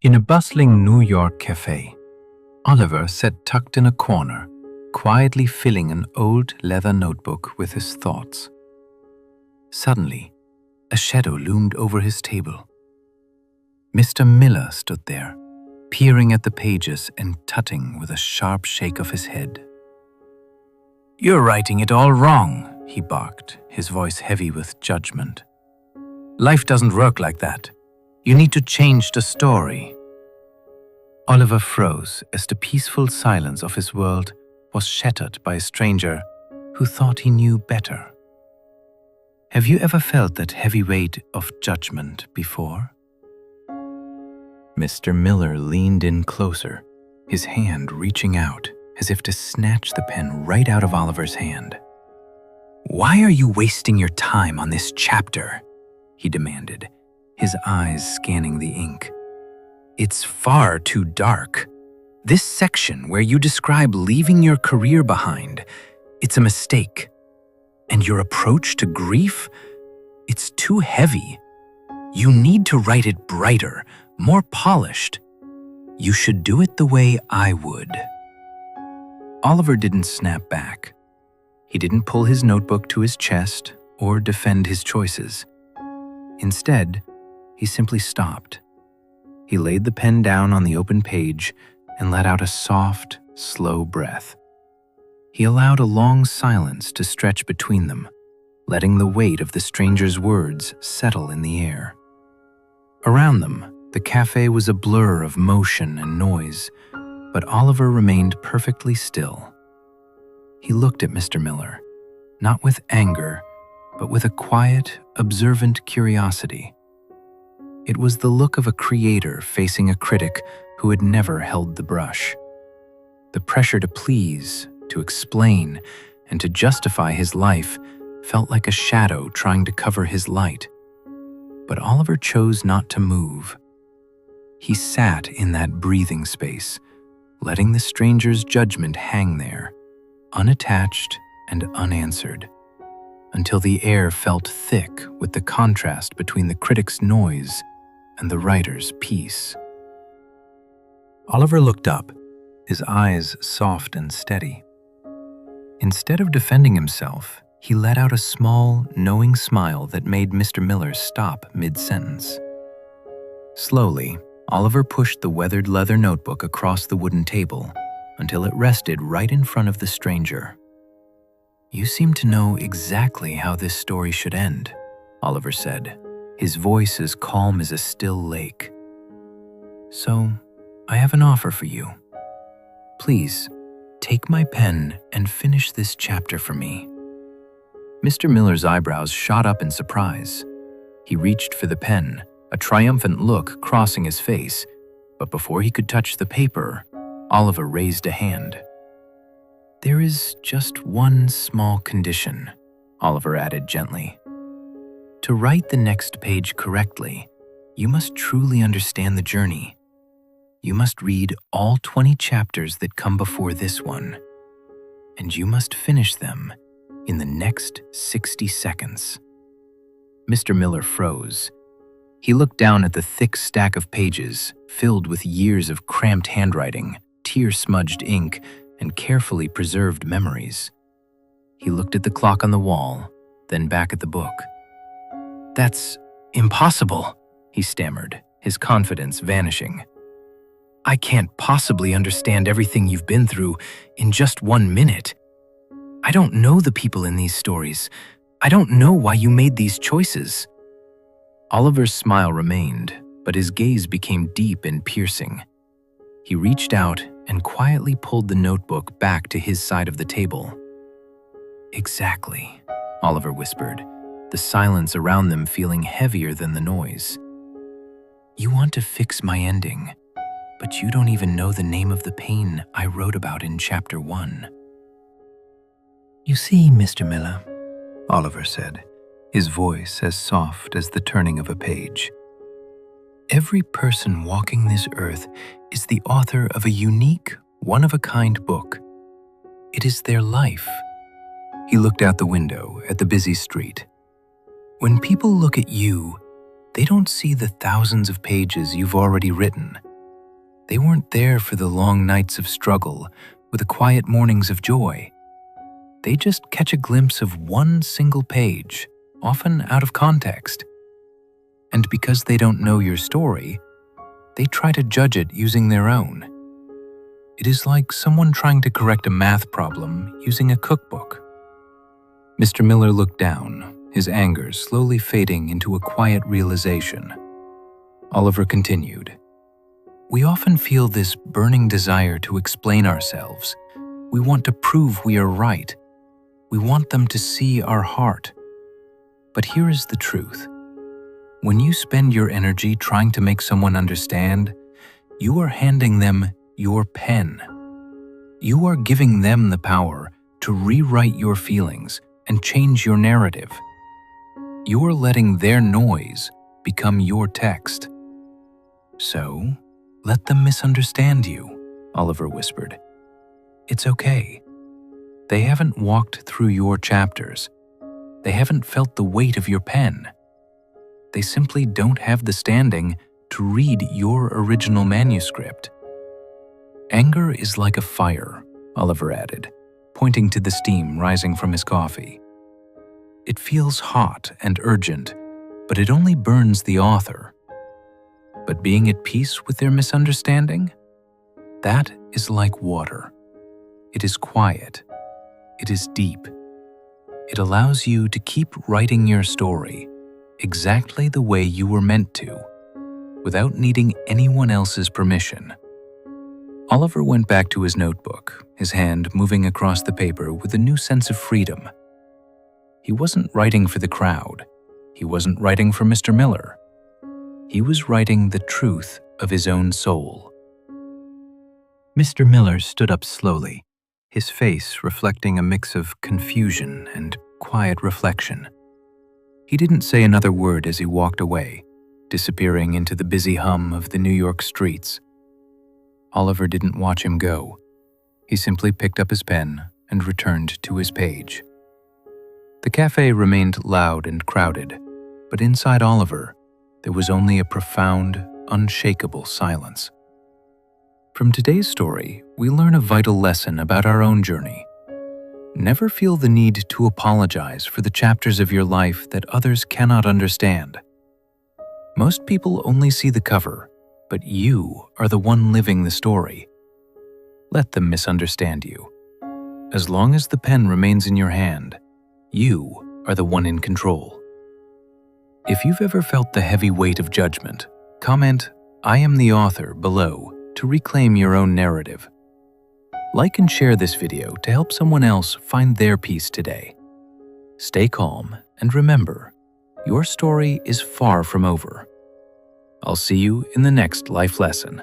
In a bustling New York cafe, Oliver sat tucked in a corner, quietly filling an old leather notebook with his thoughts. Suddenly, a shadow loomed over his table. Mr. Miller stood there, peering at the pages and tutting with a sharp shake of his head. "You're writing it all wrong," he barked, his voice heavy with judgment. "Life doesn't work like that. You need to change the story." Oliver froze as the peaceful silence of his world was shattered by a stranger who thought he knew better. Have you ever felt that heavy weight of judgment before? Mr. Miller leaned in closer, his hand reaching out as if to snatch the pen right out of Oliver's hand. "Why are you wasting your time on this chapter?" he demanded, his eyes scanning the ink. "It's far too dark. This section where you describe leaving your career behind, it's a mistake. And your approach to grief, it's too heavy. You need to write it brighter, more polished. You should do it the way I would." Oliver didn't snap back. He didn't pull his notebook to his chest or defend his choices. Instead, he simply stopped. He laid the pen down on the open page and let out a soft, slow breath. He allowed a long silence to stretch between them, letting the weight of the stranger's words settle in the air. Around them, the cafe was a blur of motion and noise, but Oliver remained perfectly still. He looked at Mr. Miller, not with anger, but with a quiet, observant curiosity. It was the look of a creator facing a critic who had never held the brush. The pressure to please, to explain, and to justify his life felt like a shadow trying to cover his light. But Oliver chose not to move. He sat in that breathing space, letting the stranger's judgment hang there, unattached and unanswered, until the air felt thick with the contrast between the critic's noise and the writer's peace. Oliver looked up, his eyes soft and steady. Instead of defending himself, he let out a small, knowing smile that made Mr. Miller stop mid-sentence. Slowly, Oliver pushed the weathered leather notebook across the wooden table until it rested right in front of the stranger. "You seem to know exactly how this story should end," Oliver said, his voice as calm as a still lake. "So, I have an offer for you. Please, take my pen and finish this chapter for me." Mr. Miller's eyebrows shot up in surprise. He reached for the pen, a triumphant look crossing his face, but before he could touch the paper, Oliver raised a hand. "There is just one small condition," Oliver added gently. "To write the next page correctly, you must truly understand the journey. You must read all 20 chapters that come before this one, and you must finish them in the next 60 seconds. Mr. Miller froze. He looked down at the thick stack of pages, filled with years of cramped handwriting, tear-smudged ink, and carefully preserved memories. He looked at the clock on the wall, then back at the book. "That's impossible," he stammered, his confidence vanishing. "I can't possibly understand everything you've been through in just 1 minute. I don't know the people in these stories. I don't know why you made these choices." Oliver's smile remained, but his gaze became deep and piercing. He reached out and quietly pulled the notebook back to his side of the table. "Exactly," Oliver whispered, the silence around them feeling heavier than the noise. "You want to fix my ending, but you don't even know the name of the pain I wrote about in chapter 1. "You see, Mr. Miller," Oliver said, his voice as soft as the turning of a page. "Every person walking this earth is the author of a unique, one-of-a-kind book. It is their life." He looked out the window at the busy street. "When people look at you, they don't see the thousands of pages you've already written. They weren't there for the long nights of struggle or the quiet mornings of joy. They just catch a glimpse of one single page, often out of context. And because they don't know your story, they try to judge it using their own. It is like someone trying to correct a math problem using a cookbook. Mr. Miller looked down, his anger slowly fading into a quiet realization. Oliver continued, "We often feel this burning desire to explain ourselves. We want to prove we are right. We want them to see our heart. But here is the truth. When you spend your energy trying to make someone understand, you are handing them your pen. You are giving them the power to rewrite your feelings and change your narrative. You are letting their noise become your text. So, let them misunderstand you," Oliver whispered. "It's okay. They haven't walked through your chapters. They haven't felt the weight of your pen. They simply don't have the standing to read your original manuscript." "Anger is like a fire," Oliver added, pointing to the steam rising from his coffee. "It feels hot and urgent, but it only burns the author. But being at peace with their misunderstanding? That is like water. It is quiet. It is deep. It allows you to keep writing your story exactly the way you were meant to, without needing anyone else's permission." Oliver went back to his notebook, his hand moving across the paper with a new sense of freedom. He wasn't writing for the crowd. He wasn't writing for Mr. Miller. He was writing the truth of his own soul. Mr. Miller stood up slowly, his face reflecting a mix of confusion and quiet reflection. He didn't say another word as he walked away, disappearing into the busy hum of the New York streets. Oliver didn't watch him go. He simply picked up his pen and returned to his page. The cafe remained loud and crowded, but inside Oliver, there was only a profound, unshakable silence. From today's story, we learn a vital lesson about our own journey. Never feel the need to apologize for the chapters of your life that others cannot understand. Most people only see the cover, but you are the one living the story. Let them misunderstand you. As long as the pen remains in your hand, you are the one in control. If you've ever felt the heavy weight of judgment, comment, "I am the author" below to reclaim your own narrative. Like and share this video to help someone else find their peace today. Stay calm and remember, your story is far from over. I'll see you in the next life lesson.